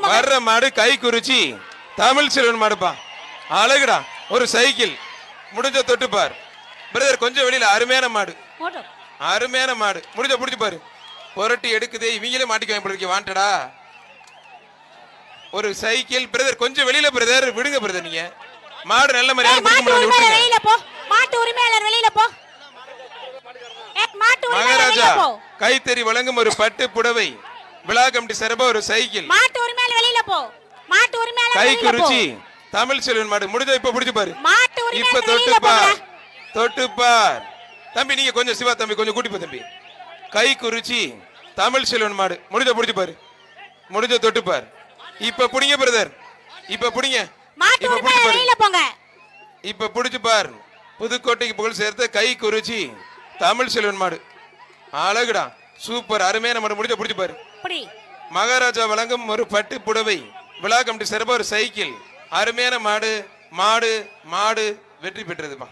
வர்ற மாடு கை குறிச்சி தமிழ் செல்வன் மாடுப்பா. அழகுடா. ஒரு சைக்கிள் முடிஞ்ச தொட்டுப்பார் பிரதர். கொஞ்சம் வெளியில அருமையான மாடு, அருமையான மாடு. முடிஞ்ச புடிச்சு பாரு. புரட்டி எடுக்குதே, இவங்களே மாட்டிக்க வாண்டடா. ஒரு சைக்கிள் பிரதர். கொஞ்சம் வெளியில பிரதர், விடுங்க பிரதர். நீங்க மாடு நல்ல மாதிரியான மகாராஜா கைத்தறி வழங்கும் ஒரு பட்டு புடவை விழா கமிட்டி சார்பா ஒரு சைக்கிள் கை குறிச்சி தமிழ் செல்வன் மாடு. முடிஞ்ச இப்ப புடிச்சு பாரு. இப்ப தொட்டுப்பார், தொட்டுப்பார் தம்பி. நீங்க கொஞ்சம் சிவா தம்பி கொஞ்சம் கூட்டி போ தம்பி. கை குறிச்சி தமிழ் செல்வன் மாடு. முடிஞ்ச புடிச்சு பாரு. முடிஞ்ச தொட்டுப்பார். இப்ப புடிங்க பிரதர். இப்ப புடிங்க. இப்ப புடிச்சு பாரு. இப்ப புடிச்சு பார். புதுக்கோட்டைக்கு புகழ் சேர்த்த கை குறிச்சி தமிழ் செல்வன் மாடு. அழகுடா. சூப்பர் அருமையான மாடு. முடிஞ்ச புடிச்சு பாரு. மகாராஜா வழங்கும் ஒரு பட்டு புடவை விழா கமிட்டி சார்பா ஒரு சைக்கிள். அருமையான மாடு. மாடு மாடு வெற்றி பெற்றதுப்பா.